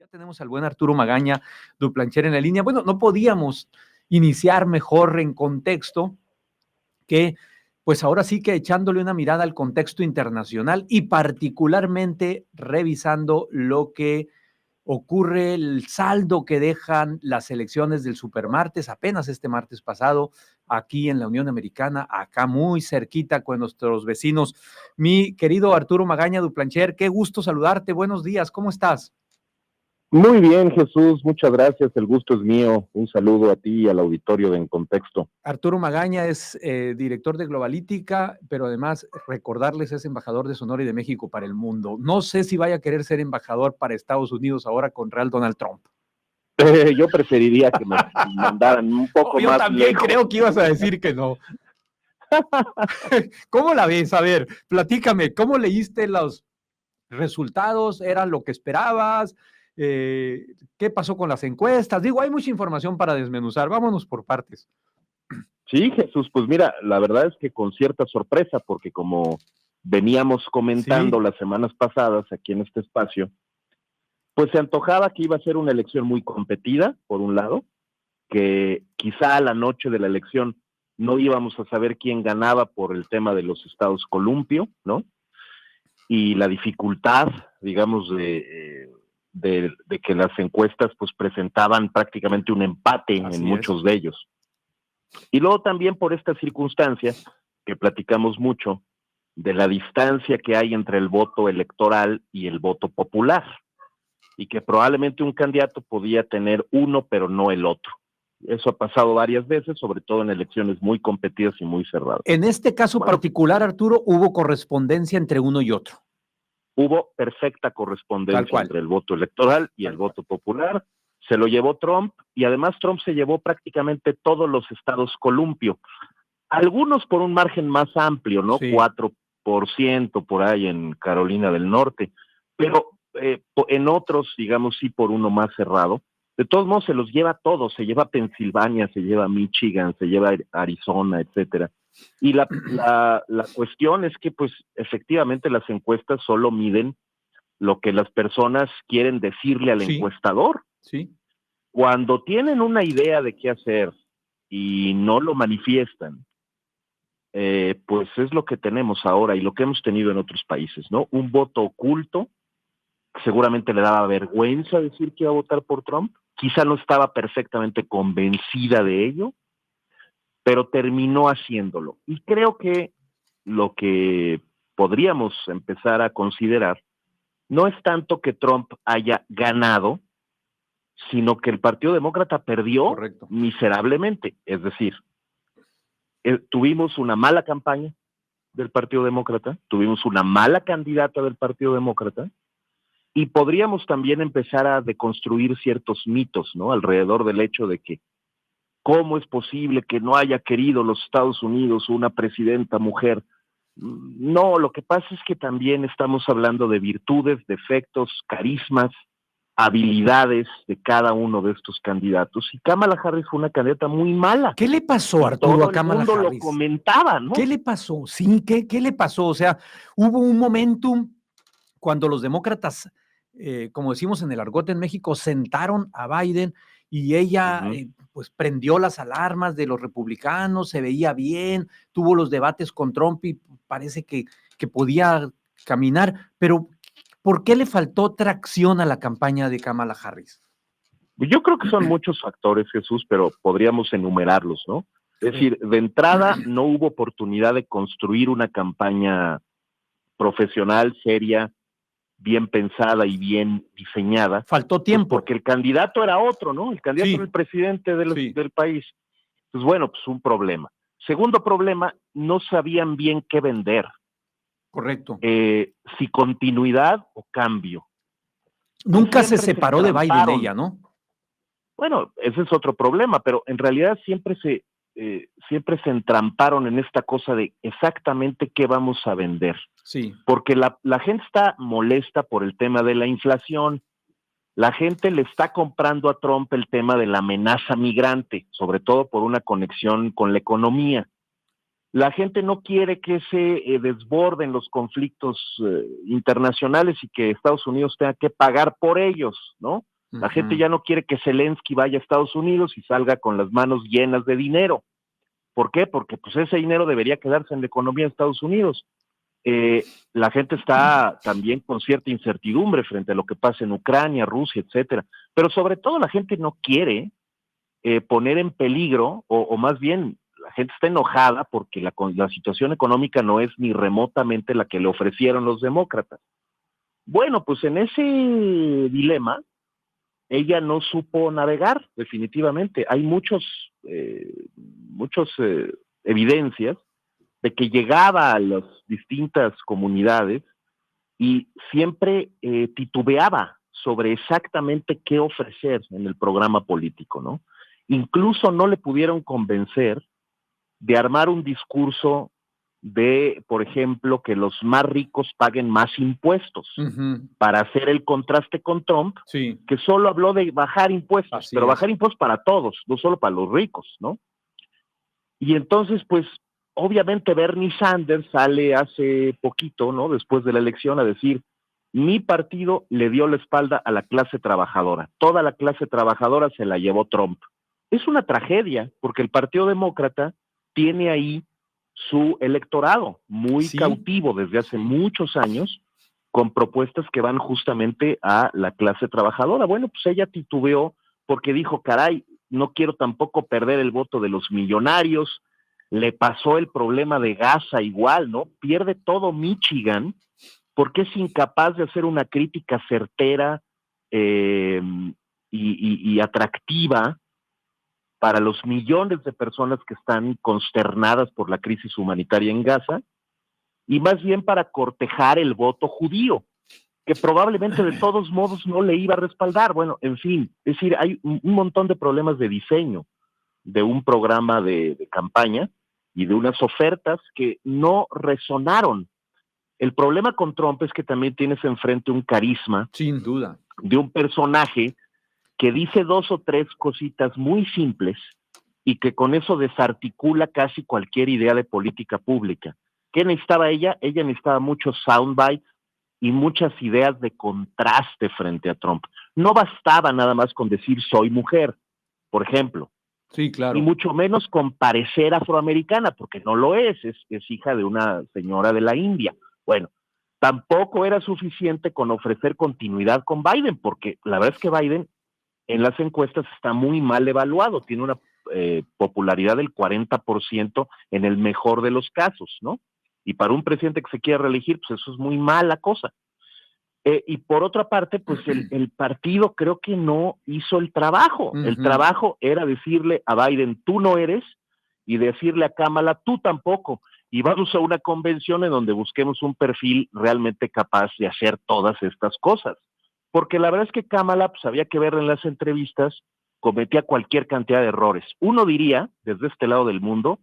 Ya tenemos al buen Arturo Magaña Duplancher en la línea. Bueno, no podíamos iniciar mejor en contexto que, pues ahora sí que echándole una mirada al contexto internacional y particularmente revisando lo que ocurre, el saldo que dejan las elecciones del supermartes, apenas este martes pasado, aquí en la Unión Americana, acá muy cerquita con nuestros vecinos. Mi querido Arturo Magaña Duplancher, qué gusto saludarte, buenos días, ¿cómo estás? Muy bien, Jesús, muchas gracias, el gusto es mío. Un saludo a ti y al auditorio de En Contexto. Arturo Magaña es director de Globalítica, pero además recordarles es embajador de Sonora y de México para el mundo. No sé si vaya a querer ser embajador para Estados Unidos ahora con Real Donald Trump. Yo preferiría que me mandaran un poco Yo más también lejos. creo que ibas a decir que no. ¿Cómo la ves? A ver, platícame, ¿cómo leíste los resultados? ¿Eran lo que esperabas? ¿Qué pasó con las encuestas? Digo, hay mucha información para desmenuzar. Vámonos por partes. Sí, Jesús, pues mira, la verdad es que con cierta sorpresa, porque como veníamos comentando las semanas pasadas aquí en este espacio, pues se antojaba que iba a ser una elección muy competida, por un lado, que quizá a la noche de la elección no íbamos a saber quién ganaba por el tema de los estados columpio, ¿no? Y la dificultad, digamos, de que las encuestas pues presentaban prácticamente un empate en muchos de ellos. Y luego también por esta circunstancia que platicamos mucho de la distancia que hay entre el voto electoral y el voto popular, y que probablemente un candidato podía tener uno pero no el otro. Eso ha pasado varias veces, sobre todo en elecciones muy competidas y muy cerradas. En este caso particular, Arturo, hubo correspondencia entre uno y otro. Hubo perfecta correspondencia entre el voto electoral y el voto popular. Se lo llevó Trump, y además Trump se llevó prácticamente todos los estados columpio. Algunos por un margen más amplio, ¿no? Sí. 4% por ahí en Carolina del Norte, pero en otros, digamos, sí por uno más cerrado. De todos modos se los lleva todos, se lleva Pensilvania, se lleva Michigan, se lleva Arizona, etcétera. Y la cuestión es que, pues, efectivamente las encuestas solo miden lo que las personas quieren decirle al encuestador. Sí. Cuando tienen una idea de qué hacer y no lo manifiestan, pues es lo que tenemos ahora y lo que hemos tenido en otros países, ¿no? Un voto oculto, seguramente le daba vergüenza decir que iba a votar por Trump, quizá no estaba perfectamente convencida de ello, pero terminó haciéndolo. Y creo que lo que podríamos empezar a considerar no es tanto que Trump haya ganado, sino que el Partido Demócrata perdió miserablemente. Es decir, tuvimos una mala campaña del Partido Demócrata, tuvimos una mala candidata del Partido Demócrata, y podríamos también empezar a deconstruir ciertos mitos, ¿no? Alrededor del hecho de que ¿cómo es posible que no haya querido los Estados Unidos una presidenta mujer? No, lo que pasa es que también estamos hablando de virtudes, defectos, carismas, habilidades de cada uno de estos candidatos, y Kamala Harris fue una candidata muy mala. ¿Qué le pasó, Arturo, a Kamala Harris? Todo el mundo lo comentaba, ¿no? ¿Qué le pasó? Sí, ¿qué le pasó? O sea, hubo un momentum cuando los demócratas, como decimos en el argot en México, sentaron a Biden y ella pues prendió las alarmas de los republicanos, se veía bien, tuvo los debates con Trump y parece que podía caminar, pero ¿por qué le faltó tracción a la campaña de Kamala Harris? Yo creo que son muchos factores, Jesús, pero podríamos enumerarlos, ¿no? Es decir, de entrada no hubo oportunidad de construir una campaña profesional, seria, bien pensada y bien diseñada. Faltó tiempo. Pues porque el candidato era otro, ¿no? El candidato era el presidente del país. Pues bueno, pues un problema. Segundo problema, no sabían bien qué vender. Correcto. Si continuidad o cambio. Nunca se separó de Biden ella, ¿no? Bueno, ese es otro problema, pero en realidad siempre se entramparon en esta cosa de exactamente qué vamos a vender. Sí. Porque la gente está molesta por el tema de la inflación. La gente le está comprando a Trump el tema de la amenaza migrante, sobre todo por una conexión con la economía. La gente no quiere que se desborden los conflictos internacionales y que Estados Unidos tenga que pagar por ellos, ¿no? La gente ya no quiere que Zelensky vaya a Estados Unidos y salga con las manos llenas de dinero. ¿Por qué? Porque pues ese dinero debería quedarse en la economía de Estados Unidos. La gente está también con cierta incertidumbre frente a lo que pasa en Ucrania, Rusia, etcétera. Pero sobre todo la gente no quiere poner en peligro, o más bien la gente está enojada porque la situación económica no es ni remotamente la que le ofrecieron los demócratas. Bueno, pues en ese dilema ella no supo navegar, definitivamente. Hay muchas evidencias de que llegaba a las distintas comunidades y siempre titubeaba sobre exactamente qué ofrecer en el programa político, ¿no? Incluso no le pudieron convencer de armar un discurso de, por ejemplo, que los más ricos paguen más impuestos, para hacer el contraste con Trump, que solo habló de bajar impuestos, pero bajar impuestos para todos, no solo para los ricos, ¿no? Y entonces, pues, obviamente Bernie Sanders sale hace poquito, ¿no?, después de la elección, a decir: mi partido le dio la espalda a la clase trabajadora, toda la clase trabajadora se la llevó Trump. Es una tragedia, porque el Partido Demócrata tiene ahí su electorado muy cautivo desde hace muchos años, con propuestas que van justamente a la clase trabajadora. Bueno, pues ella titubeó porque dijo: caray, no quiero tampoco perder el voto de los millonarios. Le pasó el problema de Gaza igual, ¿no? Pierde todo Michigan porque es incapaz de hacer una crítica certera y atractiva para los millones de personas que están consternadas por la crisis humanitaria en Gaza, y más bien para cortejar el voto judío, que probablemente de todos modos no le iba a respaldar. Bueno, en fin, es decir, hay un montón de problemas de diseño de un programa de campaña y de unas ofertas que no resonaron. El problema con Trump es que también tienes enfrente un carisma, sin duda, de un personaje que dice dos o tres cositas muy simples y que con eso desarticula casi cualquier idea de política pública. ¿Qué necesitaba ella? Ella necesitaba muchos soundbites y muchas ideas de contraste frente a Trump. No bastaba nada más con decir soy mujer, por ejemplo. Sí, claro. Y mucho menos con parecer afroamericana, porque no lo es hija de una señora de la India. Bueno, tampoco era suficiente con ofrecer continuidad con Biden, porque la verdad es que Biden en las encuestas está muy mal evaluado, tiene una popularidad del 40% en el mejor de los casos, ¿no? Y para un presidente que se quiere reelegir, pues eso es muy mala cosa. Y por otra parte, pues el partido creo que no hizo el trabajo. El trabajo era decirle a Biden: tú no eres, y decirle a Kamala: tú tampoco. Y vamos a una convención en donde busquemos un perfil realmente capaz de hacer todas estas cosas. Porque la verdad es que Kamala, pues había que verla en las entrevistas, cometía cualquier cantidad de errores. Uno diría, desde este lado del mundo: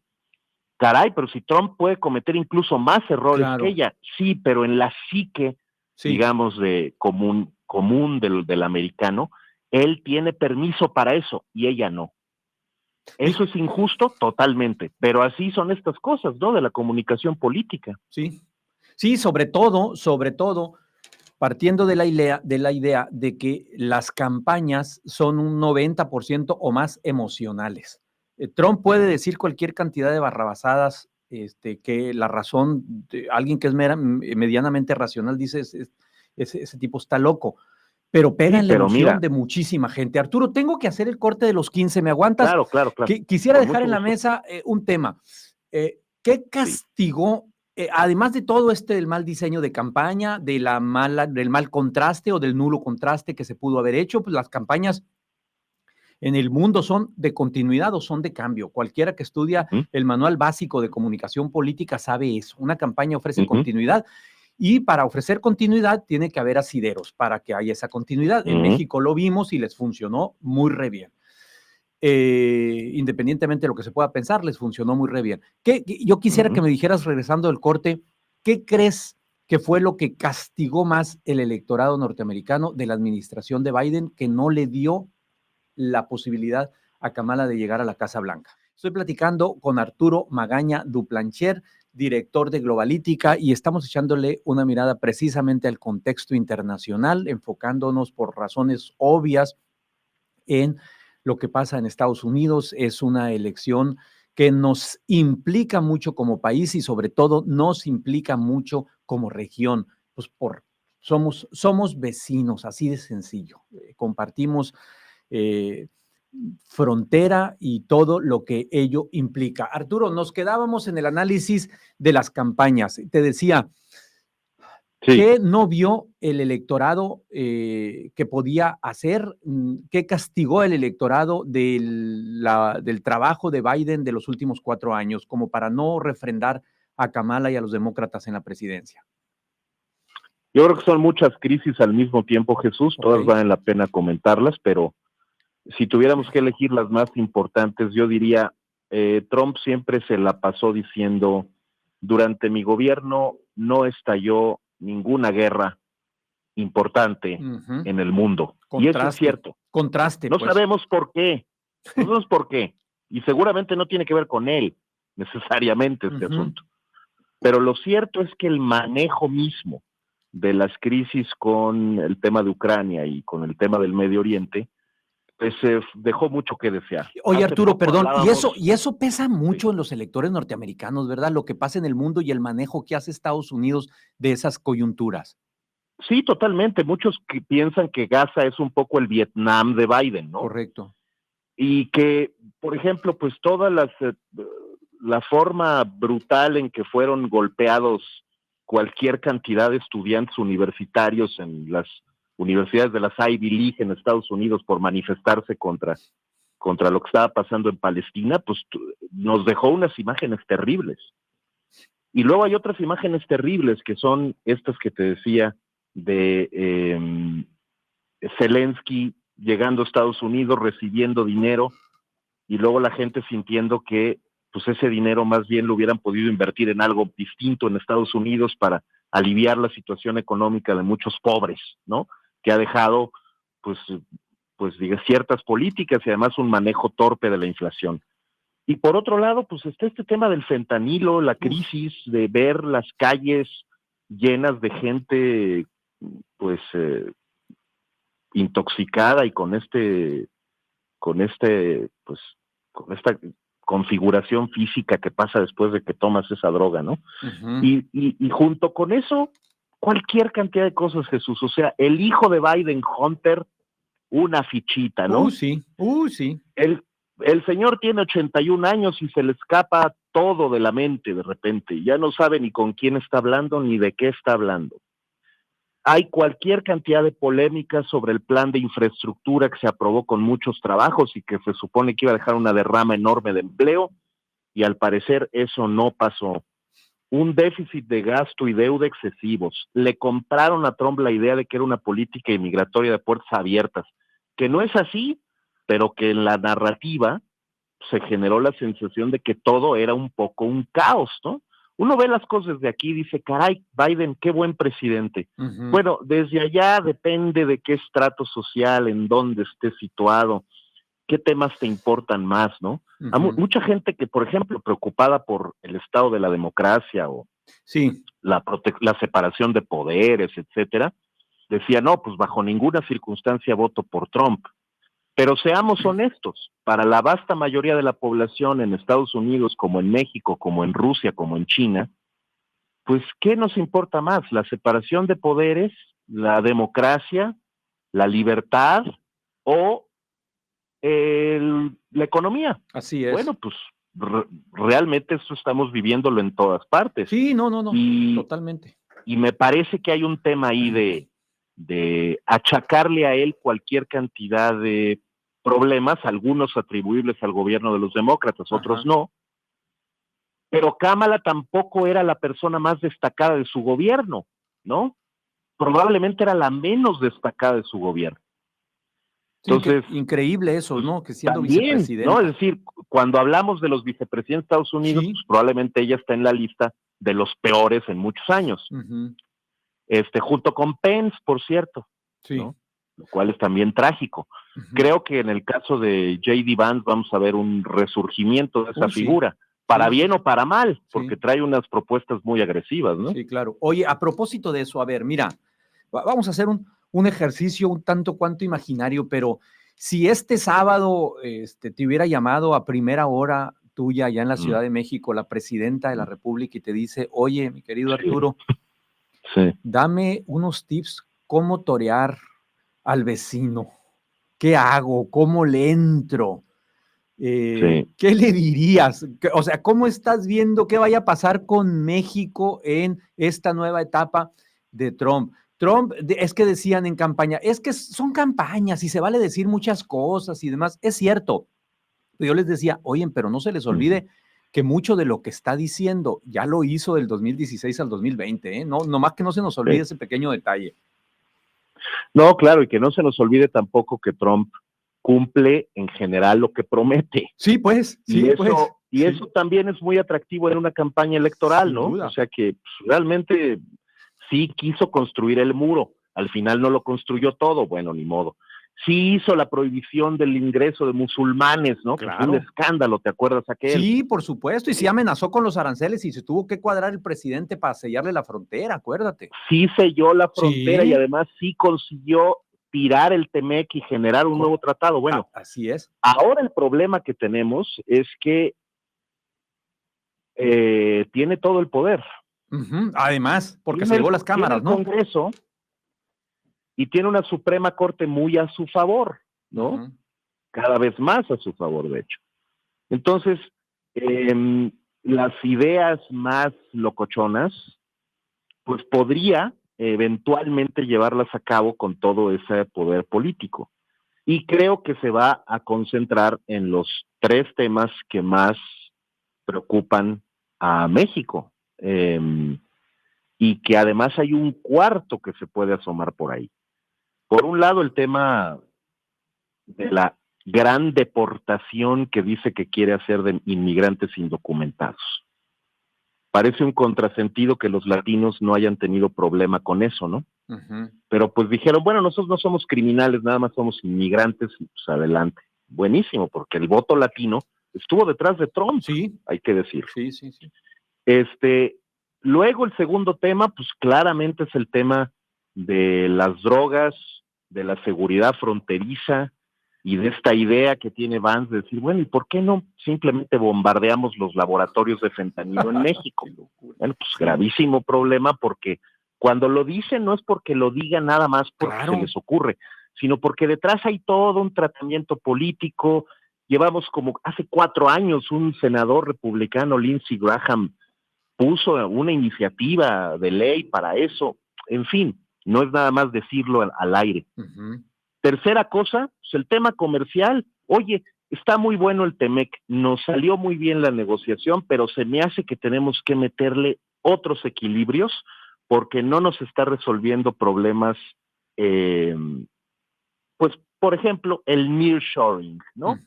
caray, pero si Trump puede cometer incluso más errores que ella. Sí, pero en la psique, digamos, de común del americano, él tiene permiso para eso y ella no. Eso es injusto totalmente, pero así son estas cosas, ¿no?, de la comunicación política. Sí, sobre todo, partiendo de la idea de que las campañas son un 90% o más emocionales. Trump puede decir cualquier cantidad de barrabasadas, que la razón, alguien que es medianamente racional dice: ese tipo está loco, pero pega en la emoción de muchísima gente. Arturo, tengo que hacer el corte de los 15, ¿me aguantas? Claro. Quisiera dejar en la mesa un tema. ¿Qué castigó? Además de todo del mal diseño de campaña, del mal contraste o del nulo contraste que se pudo haber hecho, pues las campañas en el mundo son de continuidad o son de cambio. Cualquiera que estudia el manual básico de comunicación política sabe eso. Una campaña ofrece continuidad, y para ofrecer continuidad tiene que haber asideros para que haya esa continuidad. En México lo vimos y les funcionó muy re bien. Independientemente de lo que se pueda pensar, les funcionó muy re bien. Yo quisiera que me dijeras, regresando del corte, ¿qué crees que fue lo que castigó más el electorado norteamericano de la administración de Biden, que no le dio la posibilidad a Kamala de llegar a la Casa Blanca? Estoy platicando con Arturo Magaña Duplancher, director de Globalítica, y estamos echándole una mirada precisamente al contexto internacional, enfocándonos por razones obvias en lo que pasa en Estados Unidos. Es una elección que nos implica mucho como país y sobre todo nos implica mucho como región, pues somos vecinos, así de sencillo. Compartimos frontera y todo lo que ello implica. Arturo, nos quedábamos en el análisis de las campañas. Te decía, Sí. ¿qué no vio el electorado que podía hacer? ¿Qué castigó el electorado del trabajo de Biden de los últimos 4 años, como para no refrendar a Kamala y a los demócratas en la presidencia? Yo creo que son muchas crisis al mismo tiempo, Jesús, todas valen la pena comentarlas, pero si tuviéramos que elegir las más importantes, yo diría, Trump siempre se la pasó diciendo, durante mi gobierno no estalló ninguna guerra importante en el mundo. Contraste, y eso es cierto. Contraste, no sabemos por qué, no sabemos por qué, y seguramente no tiene que ver con él necesariamente este asunto. Pero lo cierto es que el manejo mismo de las crisis con el tema de Ucrania y con el tema del Medio Oriente, pues dejó mucho que desear. Oye, Arturo, perdón, y eso pesa mucho en los electores norteamericanos, ¿verdad? Lo que pasa en el mundo y el manejo que hace Estados Unidos de esas coyunturas. Sí, totalmente. Muchos que piensan que Gaza es un poco el Vietnam de Biden, ¿no? Correcto. Y que, por ejemplo, pues toda la forma brutal en que fueron golpeados cualquier cantidad de estudiantes universitarios en las universidades de las Ivy League en Estados Unidos por manifestarse contra lo que estaba pasando en Palestina, pues nos dejó unas imágenes terribles. Y luego hay otras imágenes terribles que son estas que te decía de Zelensky llegando a Estados Unidos, recibiendo dinero, y luego la gente sintiendo que pues ese dinero más bien lo hubieran podido invertir en algo distinto en Estados Unidos para aliviar la situación económica de muchos pobres, ¿no? Que ha dejado pues diga, ciertas políticas y además un manejo torpe de la inflación. Y por otro lado, pues está este tema del fentanilo, la crisis de ver las calles llenas de gente pues intoxicada y con esta configuración física que pasa después de que tomas esa droga, ¿no? Y junto con eso, cualquier cantidad de cosas, Jesús. O sea, el hijo de Biden, Hunter, una fichita, ¿no? Sí. El señor tiene 81 años y se le escapa todo de la mente de repente. Ya no sabe ni con quién está hablando ni de qué está hablando. Hay cualquier cantidad de polémicas sobre el plan de infraestructura que se aprobó con muchos trabajos y que se supone que iba a dejar una derrama enorme de empleo, y al parecer eso no pasó. Un déficit de gasto y deuda excesivos. Le compraron a Trump la idea de que era una política inmigratoria de puertas abiertas, que no es así, pero que en la narrativa se generó la sensación de que todo era un poco un caos, ¿no? Uno ve las cosas de aquí y dice, caray, Biden, qué buen presidente. Bueno, desde allá depende de qué estrato social, en dónde estés situado, qué temas te importan más, ¿no? Hay mucha gente que, por ejemplo, preocupada por el estado de la democracia o la separación de poderes, etcétera, decía, no, pues bajo ninguna circunstancia voto por Trump. Pero seamos honestos, para la vasta mayoría de la población en Estados Unidos, como en México, como en Rusia, como en China, pues ¿qué nos importa más? ¿La separación de poderes, la democracia, la libertad o la economía? Así es. Bueno, pues realmente eso estamos viviéndolo en todas partes. Sí, no, totalmente. Y me parece que hay un tema ahí de achacarle a él cualquier cantidad de problemas, algunos atribuibles al gobierno de los demócratas, otros no. Pero Kamala tampoco era la persona más destacada de su gobierno, ¿no? Probablemente era la menos destacada de su gobierno. Entonces, increíble eso, pues, ¿no? Que siendo también, vicepresidenta. ¿no? Es decir, cuando hablamos de los vicepresidentes de Estados Unidos, pues probablemente ella está en la lista de los peores en muchos años. Junto con Pence, por cierto, ¿no? Lo cual es también trágico. Creo que en el caso de J.D. Vance vamos a ver un resurgimiento de esa figura, para bien o para mal, porque trae unas propuestas muy agresivas, ¿no? Sí, claro. Oye, a propósito de eso, a ver, mira, vamos a hacer un ejercicio un tanto cuanto imaginario, pero Si este sábado te hubiera llamado a primera hora tuya allá en la Ciudad de México la presidenta de la República y te dice, oye, mi querido Arturo, dame unos tips cómo torear al vecino, ¿qué hago? ¿Cómo le entro? ¿Qué le dirías? O sea, ¿cómo estás viendo qué vaya a pasar con México en esta nueva etapa de Trump? Trump, es que decían en campaña, es que son campañas y se vale decir muchas cosas y demás. Es cierto. Yo les decía, oye, pero no se les olvide que mucho de lo que está diciendo ya lo hizo del 2016 al 2020, ¿eh? No, nomás que no se nos olvide ese pequeño detalle. No, claro, y que no se nos olvide tampoco que Trump cumple en general lo que promete. Sí, pues, y eso también es muy atractivo en una campaña electoral, ¿no? O sea que realmente sí quiso construir el muro, al final no lo construyó todo, bueno, ni modo. Sí hizo la prohibición del ingreso de musulmanes, ¿no? Claro. Que fue un escándalo, ¿te acuerdas aquel? Sí, por supuesto, y sí amenazó con los aranceles y se tuvo que cuadrar el presidente para sellarle la frontera, acuérdate. Sí selló la frontera y además sí consiguió tirar el TEMEC y generar un nuevo tratado. Bueno, así es. Ahora el problema que tenemos es que tiene todo el poder. Además, porque se llevó las cámaras, ¿no? Tiene el Congreso y tiene una Suprema Corte muy a su favor, ¿no? Cada vez más a su favor, de hecho. Entonces, las ideas más locochonas, pues podría eventualmente llevarlas a cabo con todo ese poder político. Y creo que se va a concentrar en los 3 temas que más preocupan a México. Y que además hay un cuarto que se puede asomar por ahí. Por un lado, el tema de la gran deportación que dice que quiere hacer de inmigrantes indocumentados. Parece un contrasentido que los latinos no hayan tenido problema con eso, ¿no? Pero pues dijeron, bueno, nosotros no somos criminales, nada más somos inmigrantes y pues adelante. Buenísimo, porque el voto latino estuvo detrás de Trump, hay que decir. Sí. Luego el segundo tema, pues claramente es el tema de las drogas, de la seguridad fronteriza y de esta idea que tiene Vance de decir, bueno, ¿y por qué no simplemente bombardeamos los laboratorios de fentanilo en México? Bueno, pues gravísimo problema, porque cuando lo dicen no es porque lo digan nada más porque se les ocurre, sino porque detrás hay todo un tratamiento político. Llevamos como hace 4 años un senador republicano, Lindsey Graham, puso una iniciativa de ley para eso. En fin, no es nada más decirlo al aire. Tercera cosa, pues el tema comercial. Oye, está muy bueno el TEMEC, nos salió muy bien la negociación, pero se me hace que tenemos que meterle otros equilibrios porque no nos está resolviendo problemas, pues, por ejemplo, el nearshoring, ¿no?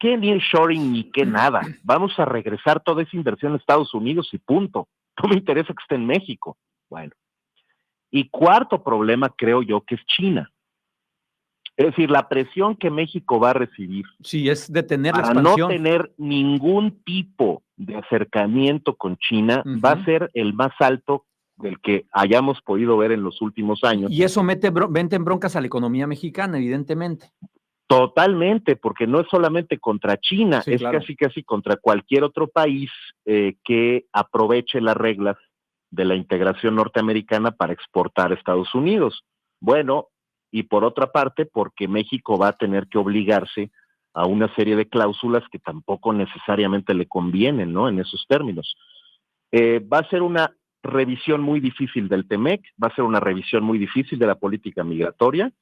¿Qué nearshoring ni qué nada? Vamos a regresar toda esa inversión a Estados Unidos y punto. No me interesa que esté en México. Bueno. Y cuarto problema, creo yo, que es China. Es decir, la presión que México va a recibir. Sí, es detener la expansión. Para no tener ningún tipo de acercamiento con China, va a ser el más alto del que hayamos podido ver en los últimos años. Y eso mete en broncas a la economía mexicana, evidentemente. Totalmente, porque no es solamente contra China, es casi contra cualquier otro país que aproveche las reglas de la integración norteamericana para exportar a Estados Unidos. Bueno, y por otra parte, porque México va a tener que obligarse a una serie de cláusulas que tampoco necesariamente le convienen, ¿no? En esos términos. Va a ser una revisión muy difícil del TEMEC, va a ser una revisión muy difícil de la política migratoria.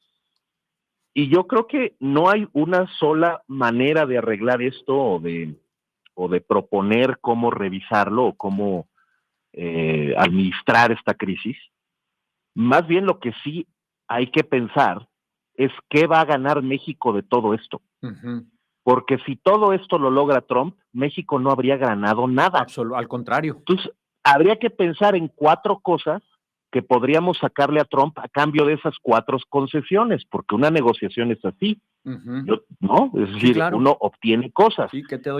Y yo creo que no hay una sola manera de arreglar esto o de proponer cómo revisarlo o cómo administrar esta crisis. Más bien lo que sí hay que pensar es qué va a ganar México de todo esto. Porque si todo esto lo logra Trump, México no habría ganado nada. Al contrario. Entonces, habría que pensar en 4 cosas que podríamos sacarle a Trump a cambio de esas 4 concesiones, porque una negociación es así, ¿no? Es decir, uno obtiene cosas.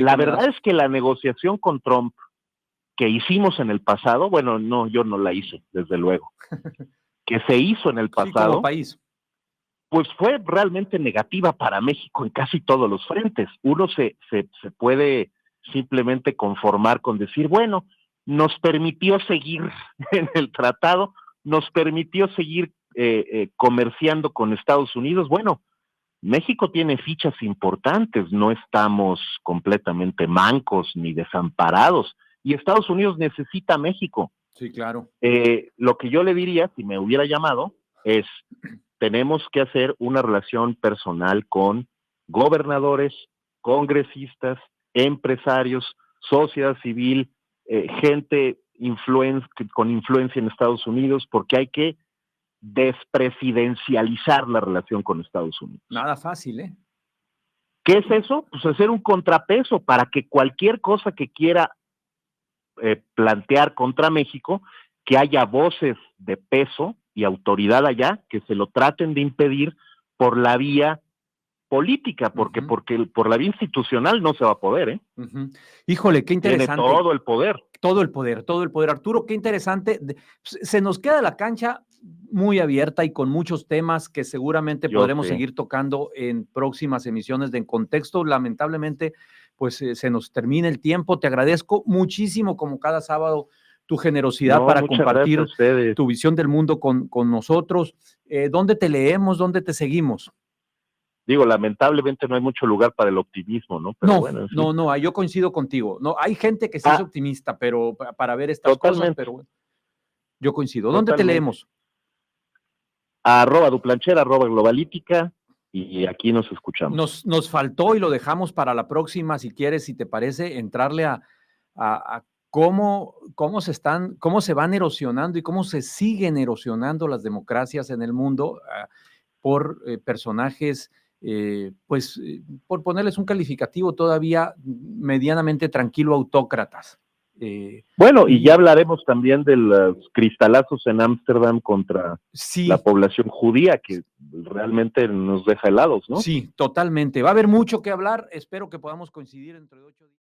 La verdad es que la negociación con Trump que hicimos en el pasado, bueno, no, yo no la hice, desde luego, que se hizo en el pasado, como país. pues fue realmente negativa para México en casi todos los frentes. Uno se puede simplemente conformar con decir, bueno, nos permitió seguir en el tratado, nos permitió seguir comerciando con Estados Unidos. Bueno, México tiene fichas importantes, no estamos completamente mancos ni desamparados, y Estados Unidos necesita a México. Sí, claro. Lo que yo le diría, si me hubiera llamado, es, tenemos que hacer una relación personal con gobernadores, congresistas, empresarios, sociedad civil, gente con influencia en Estados Unidos, porque hay que despresidencializar la relación con Estados Unidos. Nada fácil, ¿eh? ¿Qué es eso? Pues hacer un contrapeso para que cualquier cosa que quiera plantear contra México, que haya voces de peso y autoridad allá que se lo traten de impedir por la vía política, porque por la vía institucional no se va a poder, ¿eh? Híjole, qué interesante. Tiene todo el poder. Todo el poder, todo el poder. Arturo, qué interesante. Se nos queda la cancha muy abierta y con muchos temas que seguramente podremos seguir tocando en próximas emisiones de En Contexto. Lamentablemente, pues se nos termina el tiempo. Te agradezco muchísimo, como cada sábado, tu generosidad para compartir tu visión del mundo con nosotros. ¿Dónde te leemos? ¿Dónde te seguimos? Digo, lamentablemente no hay mucho lugar para el optimismo, ¿no? Pero bueno, en fin. No, yo coincido contigo. No, hay gente que sí es optimista, pero para ver estas cosas, pero bueno, yo coincido. ¿Dónde te leemos? @Duplancher, @Globalítica, y aquí nos escuchamos. Nos faltó y lo dejamos para la próxima, si quieres, si te parece, entrarle a cómo se van erosionando y cómo se siguen erosionando las democracias en el mundo por personajes, por ponerles un calificativo todavía medianamente tranquilo, autócratas. Bueno, y ya hablaremos también de los cristalazos en Ámsterdam contra la población judía, que realmente nos deja helados, ¿no? Sí, totalmente. Va a haber mucho que hablar. Espero que podamos coincidir dentro de 8 días.